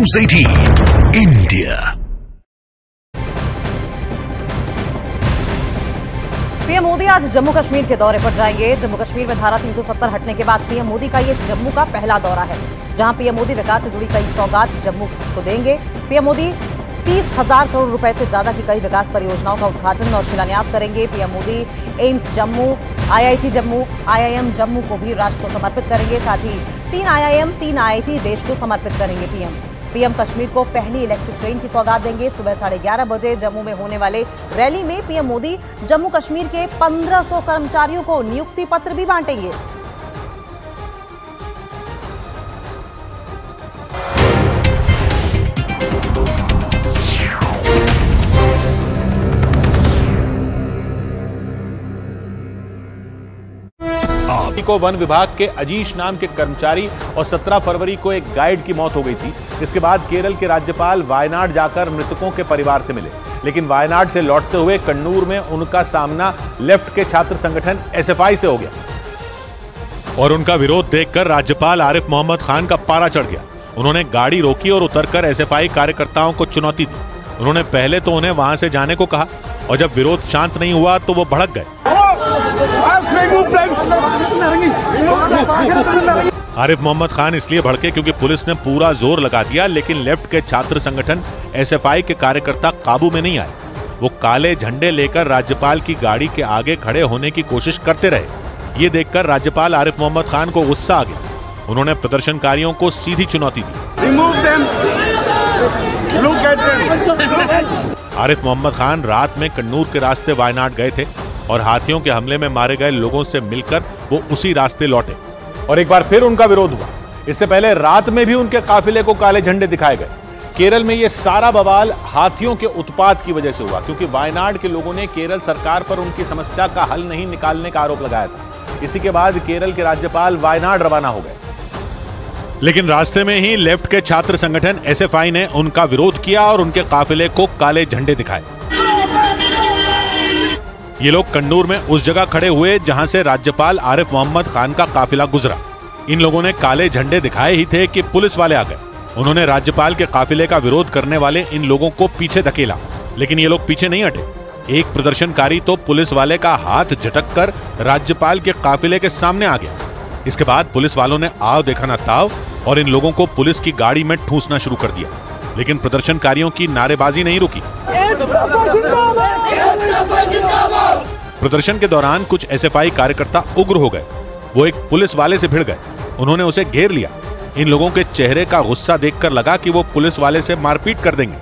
News 18 India। PM Modi आज जम्मू कश्मीर के दौरे पर जाएंगे। जम्मू कश्मीर में धारा 370 हटने के बाद पीएम मोदी का ये जम्मू का पहला दौरा है, जहां पीएम मोदी विकास से जुड़ी कई सौगात जम्मू को देंगे। पीएम मोदी 30,000 करोड़ रुपए से ज्यादा की कई विकास परियोजनाओं का उद्घाटन और शिलान्यास करेंगे। PM Modi AIIMS Jammu, IIT Jammu, IIM Jammu को भी राष्ट्र को समर्पित करेंगे। साथ ही 3 IIM, 3 IIT देश को समर्पित करेंगे। पीएम कश्मीर को पहली इलेक्ट्रिक ट्रेन की सौगात देंगे। सुबह 11:30 बजे जम्मू में होने वाले रैली में पीएम मोदी जम्मू कश्मीर के 1500 कर्मचारियों को नियुक्ति पत्र भी बांटेंगे। को वन विभाग के अजीश नाम के कर्मचारी और 17 फरवरी को एक गाइड की मौत हो गई थी। इसके बाद केरल के राज्यपाल वायनाड जाकर मृतकों के परिवार से मिले, लेकिन वायनाड से लौटते हुए कन्नूर में उनका सामना लेफ्ट के छात्र संगठन SFI से हो गया और उनका विरोध देखकर राज्यपाल आरिफ मोहम्मद खान का पारा चढ़ गया। उन्होंने गाड़ी रोकी और उतरकर SFI कार्यकर्ताओं को चुनौती दी। उन्होंने पहले तो उन्हें वहां से जाने को कहा और जब विरोध शांत नहीं हुआ तो वो भड़क गए। आरिफ मोहम्मद खान इसलिए भड़के क्योंकि पुलिस ने पूरा जोर लगा दिया, लेकिन लेफ्ट के छात्र संगठन SFI के कार्यकर्ता काबू में नहीं आए। वो काले झंडे लेकर राज्यपाल की गाड़ी के आगे खड़े होने की कोशिश करते रहे। ये देखकर राज्यपाल आरिफ मोहम्मद खान को गुस्सा आ गया। उन्होंने प्रदर्शनकारियों को सीधी चुनौती दी। आरिफ मोहम्मद खान रात में कन्नूर के रास्ते वायनाड गए थे और हाथियों के हमले में मारे गए लोगों से मिलकर वो उसी रास्ते लौटे और एक बार फिर उनका विरोध हुआ। इससे पहले रात में भी उनके काफिले को काले झंडे दिखाए गए। केरल में ये सारा बवाल हाथियों के उत्पात की वजह से हुआ, क्योंकि वायनाड के लोगों ने केरल सरकार पर उनकी समस्या का हल नहीं निकालने का आरोप लगाया था। इसी के बाद केरल के राज्यपाल वायनाड रवाना हो गए, लेकिन रास्ते में ही लेफ्ट के छात्र संगठन SFI ने उनका विरोध किया और उनके काफिले को काले झंडे दिखाए। ये लोग कन्नूर में उस जगह खड़े हुए जहां से राज्यपाल आरिफ मोहम्मद खान का काफिला गुजरा। इन लोगों ने काले झंडे दिखाए ही थे कि पुलिस वाले आ गए। उन्होंने राज्यपाल के काफिले का विरोध करने वाले इन लोगों को पीछे धकेला, लेकिन ये लोग पीछे नहीं हटे। एक प्रदर्शनकारी तो पुलिस वाले का हाथ झटक कर राज्यपाल के काफिले के सामने आ गया। इसके बाद पुलिस वालों ने आओ देखा ना ताव और इन लोगों को पुलिस की गाड़ी में ठूंसना शुरू कर दिया, लेकिन प्रदर्शनकारियों की नारेबाजी नहीं रुकी। प्रदर्शन के दौरान कुछ SFI कार्यकर्ता उग्र हो गए। वो एक पुलिस वाले से भिड़ गए। उन्होंने उसे घेर लिया। इन लोगों के चेहरे का गुस्सा देखकर लगा कि वो पुलिस वाले से मारपीट कर देंगे।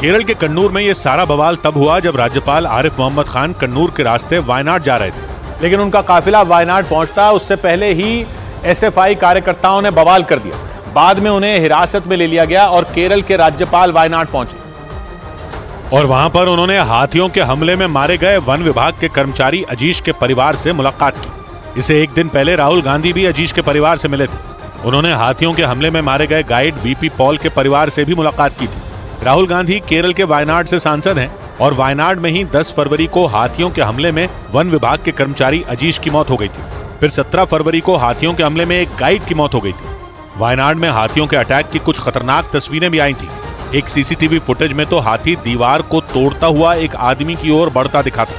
केरल के कन्नूर में ये सारा बवाल तब हुआ जब राज्यपाल आरिफ मोहम्मद खान कन्नूर के रास्ते वायनाड जा रहे थे, लेकिन उनका काफिला वायनाड पहुंचता उससे पहले ही SFI कार्यकर्ताओं ने बवाल कर दिया। बाद में उन्हें हिरासत में ले लिया गया और केरल के राज्यपाल वायनाड पहुंचे और वहां पर उन्होंने हाथियों के हमले में मारे गए वन विभाग के कर्मचारी अजीश के परिवार से मुलाकात की। इसे एक दिन पहले राहुल गांधी भी अजीश के परिवार से मिले थे। उन्होंने हाथियों के हमले में मारे गए गाइड BP पॉल के परिवार से भी मुलाकात की थी। राहुल गांधी केरल के वायनाड से सांसद हैं और वायनाड में ही 10 फरवरी को हाथियों के हमले में वन विभाग के कर्मचारी अजीश की मौत हो गई थी। फिर 17 फरवरी को हाथियों के हमले में एक गाइड की मौत हो गई थी। वायनाड में हाथियों के अटैक की कुछ खतरनाक तस्वीरें भी आई थी। एक CCTV फुटेज में तो हाथी दीवार को तोड़ता हुआ एक आदमी की ओर बढ़ता दिखा था।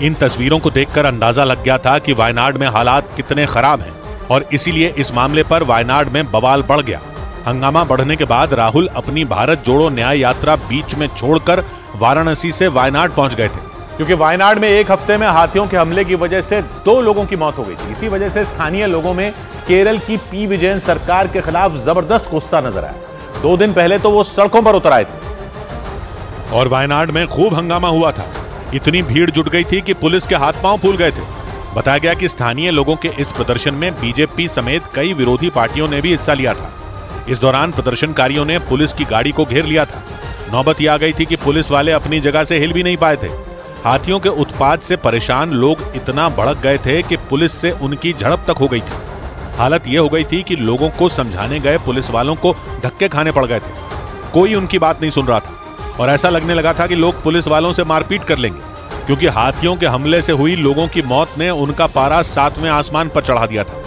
इन तस्वीरों को देखकर अंदाजा लग गया था कि वायनाड में हालात कितने खराब हैं और इसीलिए इस मामले पर वायनाड में बवाल बढ़ गया। हंगामा बढ़ने के बाद राहुल अपनी भारत जोड़ो न्याय यात्रा बीच में छोड़कर वाराणसी से वायनाड पहुंच गए थे, क्योंकि वायनाड में एक हफ्ते में हाथियों के हमले की वजह से 2 लोगों की मौत हो गई थी। इसी वजह से स्थानीय लोगों में केरल की P. विजयन सरकार के खिलाफ जबरदस्त गुस्सा नजर आया। 2 दिन पहले तो वो सड़कों पर उतर आए थे और वायनाड में खूब हंगामा हुआ था। इतनी भीड़ जुट गई थी कि पुलिस के हाथ पांव फूल गए थे। बताया गया कि स्थानीय लोगों के इस प्रदर्शन में BJP समेत कई विरोधी पार्टियों ने भी हिस्सा लिया था। इस दौरान प्रदर्शनकारियों ने पुलिस की गाड़ी को घेर लिया था। नौबत यह आ गई थी कि पुलिस वाले अपनी जगह से हिल भी नहीं पाए थे। हाथियों के उत्पात से परेशान लोग इतना भड़क गए थे कि पुलिस से उनकी झड़प तक हो गई थी। हालत यह हो गई थी कि लोगों को समझाने गए पुलिस वालों को धक्के खाने पड़ गए थे। कोई उनकी बात नहीं सुन रहा था और ऐसा लगने लगा था कि लोग पुलिस वालों से मारपीट कर लेंगे, क्योंकि हाथियों के हमले से हुई लोगों की मौत ने उनका पारा 7वें आसमान पर चढ़ा दिया था।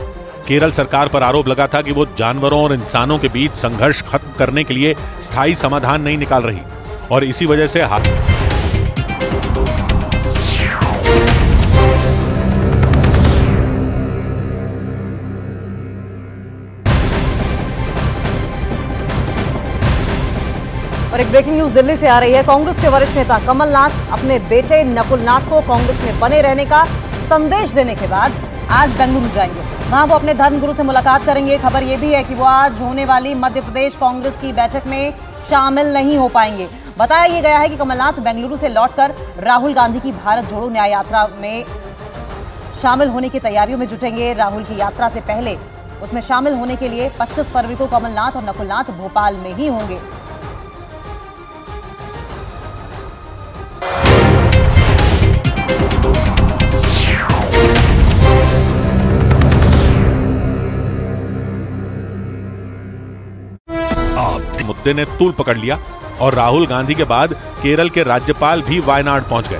केरल सरकार पर आरोप लगा था कि वो जानवरों और इंसानों के बीच संघर्ष खत्म करने के लिए स्थायी समाधान नहीं निकाल रही और इसी वजह से और एक ब्रेकिंग न्यूज दिल्ली से आ रही है। कांग्रेस के वरिष्ठ नेता कमलनाथ अपने बेटे नकुलनाथ को कांग्रेस में बने रहने का संदेश देने के बाद आज बेंगलुरु जाएंगे। वहां वो अपने धर्मगुरु से मुलाकात करेंगे। खबर यह भी है कि वो आज होने वाली मध्य प्रदेश कांग्रेस की बैठक में शामिल नहीं हो पाएंगे। बताया यह गया है कि कमलनाथ बेंगलुरु से लौटकर राहुल गांधी की भारत जोड़ो न्याय यात्रा में शामिल होने की तैयारियों में जुटेंगे। राहुल की यात्रा से पहले उसमें शामिल होने के लिए 25 फरवरी को कमलनाथ और नकुलनाथ भोपाल में ही होंगे। मुद्दे ने तूल पकड़ लिया और राहुल गांधी के बाद केरल के राज्यपाल भी वायनाड पहुंच गए,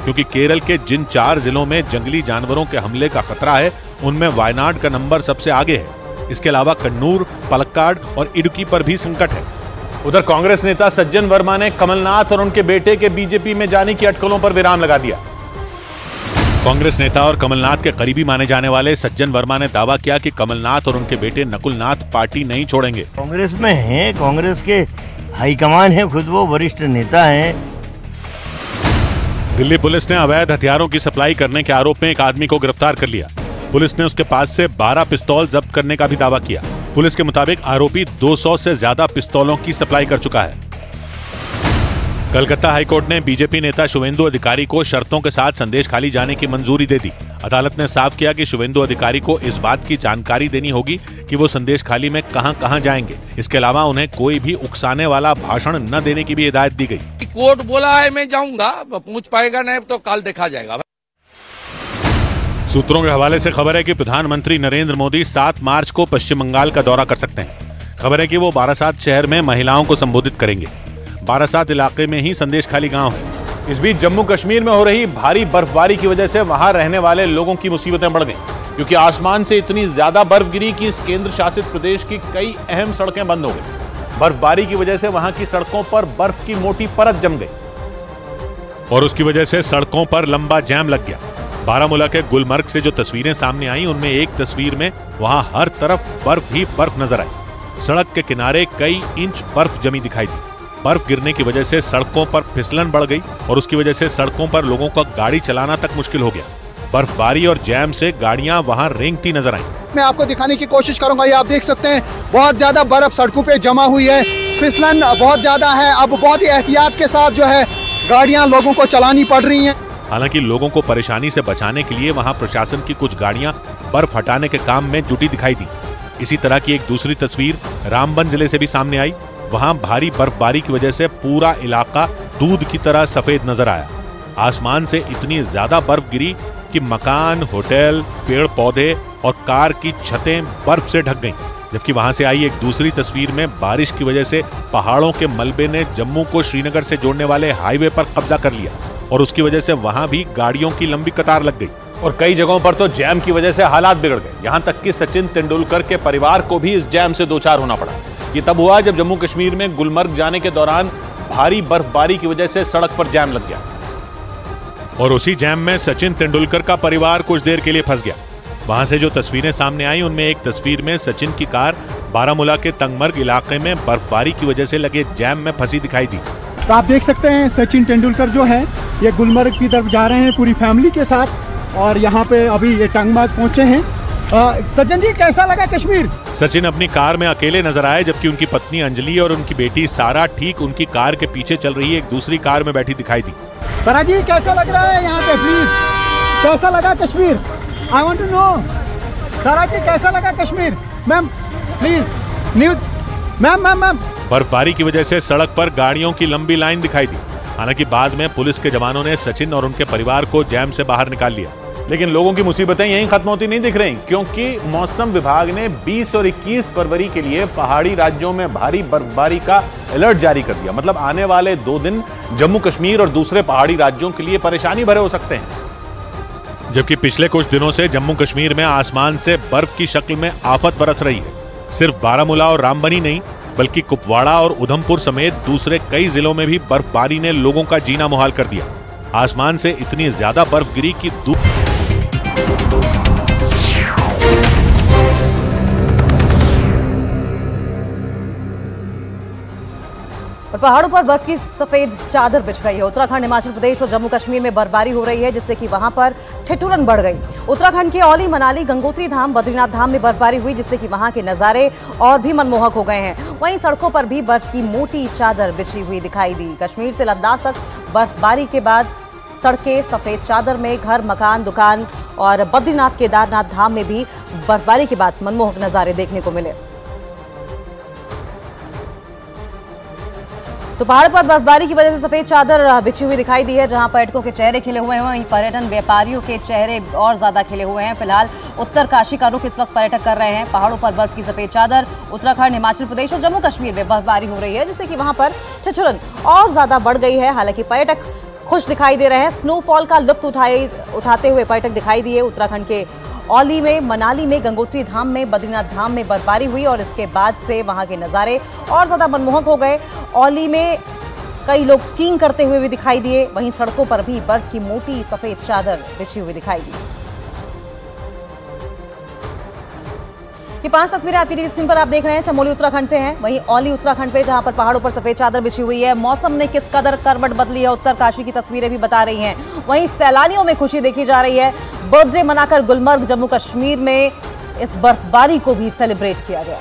क्योंकि केरल के जिन 4 जिलों में जंगली जानवरों के हमले का खतरा है उनमें वायनाड का नंबर सबसे आगे है। इसके अलावा कन्नूर, पलक्काड और इडुक्की पर भी संकट है। उधर कांग्रेस नेता सज्जन वर्मा ने कमलनाथ और उनके बेटे के बीजेपी में जाने की अटकलों पर विराम लगा दिया। कांग्रेस नेता और कमलनाथ के करीबी माने जाने वाले सज्जन वर्मा ने दावा किया कि कमलनाथ और उनके बेटे नकुलनाथ पार्टी नहीं छोड़ेंगे। कांग्रेस में हैं, कांग्रेस के हाईकमान है, खुद वो वरिष्ठ नेता हैं। दिल्ली पुलिस ने अवैध हथियारों की सप्लाई करने के आरोप में एक आदमी को गिरफ्तार कर लिया। पुलिस ने उसके पास से 12 पिस्तौल जब्त करने का भी दावा किया। पुलिस के मुताबिक आरोपी 200 से ज्यादा पिस्तौलों की सप्लाई कर चुका है। कलकत्ता हाईकोर्ट ने बीजेपी नेता शुवेंदु अधिकारी को शर्तों के साथ संदेश खाली जाने की मंजूरी दे दी। अदालत ने साफ किया कि शुवेंदु अधिकारी को इस बात की जानकारी देनी होगी कि वो संदेश खाली में कहां-कहां जाएंगे। इसके अलावा उन्हें कोई भी उकसाने वाला भाषण न देने की भी हिदायत दी गई। कोर्ट बोला है मैं जाऊंगा, पूछ पाएगा नहीं तो कल देखा जाएगा। सूत्रों के हवाले से खबर है कि प्रधानमंत्री नरेंद्र मोदी 7 मार्च को पश्चिम बंगाल का दौरा कर सकते हैं। खबर है कि वो बारासात शहर में महिलाओं को संबोधित करेंगे। बारासात इलाके में ही संदेश खाली गांव है। इस बीच जम्मू कश्मीर में हो रही भारी बर्फबारी की वजह से वहां रहने वाले लोगों की मुसीबतें बढ़ गई, क्योंकि आसमान से इतनी ज्यादा बर्फ गिरी कि इस केंद्र शासित प्रदेश की कई अहम सड़कें बंद हो गई। बर्फबारी की वजह से वहां की सड़कों पर बर्फ की मोटी परत जम गई और उसकी वजह से सड़कों पर लंबा जैम लग गया। बारामूला के गुलमर्ग से जो तस्वीरें सामने आई उनमें एक तस्वीर में वहां हर तरफ बर्फ ही बर्फ नजर आई। सड़क के किनारे कई इंच बर्फ जमी दिखाई दी। बर्फ गिरने की वजह से सड़कों पर फिसलन बढ़ गई और उसकी वजह से सड़कों पर लोगों का गाड़ी चलाना तक मुश्किल हो गया। बर्फबारी और जैम से गाड़ियां वहां रेंगती नजर आईं। मैं आपको दिखाने की कोशिश करूंगा। ये आप देख सकते हैं, बहुत ज्यादा बर्फ सड़कों पे जमा हुई है, फिसलन बहुत ज्यादा है। अब बहुत ही एहतियात के साथ जो है गाड़ियां लोगों को चलानी पड़ रही हैं। हालांकि लोगों को परेशानी से बचाने के लिए वहां प्रशासन की कुछ गाड़ियां बर्फ हटाने के काम में जुटी दिखाई दी। इसी तरह की एक दूसरी तस्वीर रामबन जिले से भी सामने आई। वहां भारी बर्फबारी की वजह से पूरा इलाका दूध की तरह सफेद नजर आया। आसमान से इतनी ज्यादा बर्फ गिरी कि मकान, होटल, पेड़ पौधे और कार की छतें बर्फ से ढक गईं। जबकि वहां से आई एक दूसरी तस्वीर में बारिश की वजह से पहाड़ों के मलबे ने जम्मू को श्रीनगर से जोड़ने वाले हाईवे पर कब्जा कर लिया और उसकी वजह से वहां भी गाड़ियों की लंबी कतार लग गई और कई जगहों पर तो जैम की वजह से हालात बिगड़ गए। यहां तक कि सचिन तेंदुलकर के परिवार को भी इस जैम से दो चार होना पड़ा। ये तब हुआ जब जम्मू कश्मीर में गुलमर्ग जाने के दौरान भारी बर्फबारी की वजह से सड़क पर जैम लग गया और उसी जैम में सचिन तेंदुलकर का परिवार कुछ देर के लिए फंस गया। वहां से जो तस्वीरें सामने आई उनमें एक तस्वीर में सचिन की कार बारामूला के तंगमर्ग इलाके में बर्फबारी की वजह से लगे जैम में फंसी दिखाई दी। तो आप देख सकते हैं सचिन तेंदुलकर जो है ये गुलमर्ग की तरफ जा रहे हैं पूरी फैमिली के साथ और यहाँ पे अभी ये तंगमर्ग पहुंचे हैं। सज्जन जी, कैसा लगा कश्मीर? सचिन अपनी कार में अकेले नजर आए, जबकि उनकी पत्नी अंजलि और उनकी बेटी सारा ठीक उनकी कार के पीछे चल रही एक दूसरी कार में बैठी दिखाई दी। सारा जी, कैसा लग रहा है यहाँ पे? प्लीज, कैसा लगा Kashmir? I want to know. Sara ji, कैसा लगा Kashmir? Ma'am please, news ma'am. बर्फबारी की वजह से सड़क पर गाड़ियों की लंबी लाइन दिखाई दी। हालांकि बाद में पुलिस के जवानों ने सचिन और उनके परिवार को जैम से बाहर निकाल लिया। लेकिन लोगों की मुसीबतें यहीं खत्म होती नहीं दिख रही, क्योंकि मौसम विभाग ने 20 और 21 फरवरी के लिए पहाड़ी राज्यों में भारी बर्फबारी का अलर्ट जारी कर दिया। मतलब आने वाले 2 दिन जम्मू कश्मीर और दूसरे पहाड़ी राज्यों के लिए परेशानी भरे हो सकते हैं। जबकि पिछले कुछ दिनों से जम्मू कश्मीर में आसमान से बर्फ की शक्ल में आफत बरस रही है। सिर्फ बारामूला और रामबनी नहीं, बल्कि कुपवाड़ा और उधमपुर समेत दूसरे कई जिलों में भी बर्फबारी ने लोगों का जीना मुहाल कर दिया। आसमान से इतनी ज्यादा बर्फ गिरी कि और पहाड़ों पर बर्फ की सफेद चादर बिछ गई है। उत्तराखंड, हिमाचल प्रदेश और जम्मू कश्मीर में बर्फबारी हो रही है, जिससे कि वहां पर ठिठुरन बढ़ गई। उत्तराखंड के औली, मनाली, गंगोत्री धाम, बद्रीनाथ धाम में बर्फबारी हुई, जिससे कि वहां के नजारे और भी मनमोहक हो गए हैं। वहीं सड़कों पर भी बर्फ की मोटी चादर बिछी हुई दिखाई दी। कश्मीर से लद्दाख तक बर्फबारी के बाद सड़कें सफेद चादर में, घर, मकान, दुकान और बद्रीनाथ, केदारनाथ धाम में भी बर्फबारी के बाद मनमोहक नजारे देखने को मिले। तो पहाड़ पर बर्फबारी की वजह से सफेद चादर बिछी हुई दिखाई दी है। जहां पर्यटकों के चेहरे खिले हुए हैं, वहीं पर्यटन व्यापारियों के चेहरे और ज्यादा खिले हुए हैं। फिलहाल उत्तरकाशी का रुख इस वक्त पर्यटक कर रहे हैं। पहाड़ों पर बर्फ की सफेद चादर। उत्तराखंड, हिमाचल प्रदेश और जम्मू कश्मीर में बर्फबारी हो रही है, जिससे कि वहां पर ठिठुरन और ज्यादा बढ़ गई है। हालांकि पर्यटक खुश दिखाई दे रहे हैं। स्नोफॉल का लुत्फ उठाते हुए पर्यटक दिखाई दिए। उत्तराखंड के औली में, मनाली में, गंगोत्री धाम में, बद्रीनाथ धाम में बर्फबारी हुई और इसके बाद से वहां के नज़ारे और ज़्यादा मनमोहक हो गए। औली में कई लोग स्कीइंग करते हुए भी दिखाई दिए। वहीं सड़कों पर भी बर्फ की मोटी सफेद चादर बिछी हुई दिखाई दी। ये 5 तस्वीरें आपकी टीवी स्क्रीन पर आप देख रहे हैं, चमोली उत्तराखंड से हैं। वहीं औली उत्तराखंड पे, जहां पर पहाड़ों पर सफेद चादर बिछी हुई है। मौसम ने किस कदर करवट बदली है, उत्तरकाशी की तस्वीरें भी बता रही हैं। वहीं सैलानियों में खुशी देखी जा रही है। बर्थडे मनाकर गुलमर्ग, जम्मू कश्मीर में इस बर्फबारी को भी सेलिब्रेट किया गया।